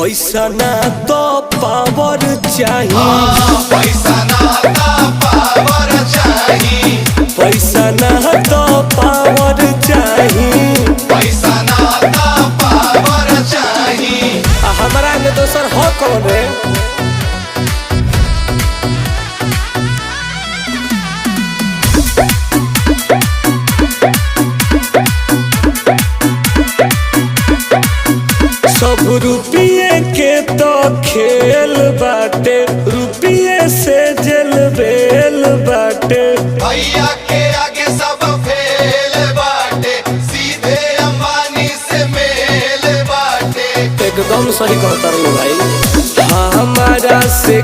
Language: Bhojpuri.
पैसा ना तो पावर चाहिए, पैसा ना तो पावर चाहिए, पैसा ना तो पावर चाहिए, पैसा ना तो पावर चाहिए। हमारा में दोसर हो कौन रे? सब रुपये के तो खेल बाटे, रुपये से जेल बेल बाटे। भैया के आगे सब फेल बाटे, सीधे अंबानी से मेल बाटे। एकदम सही कहता रे भाई, हमारा से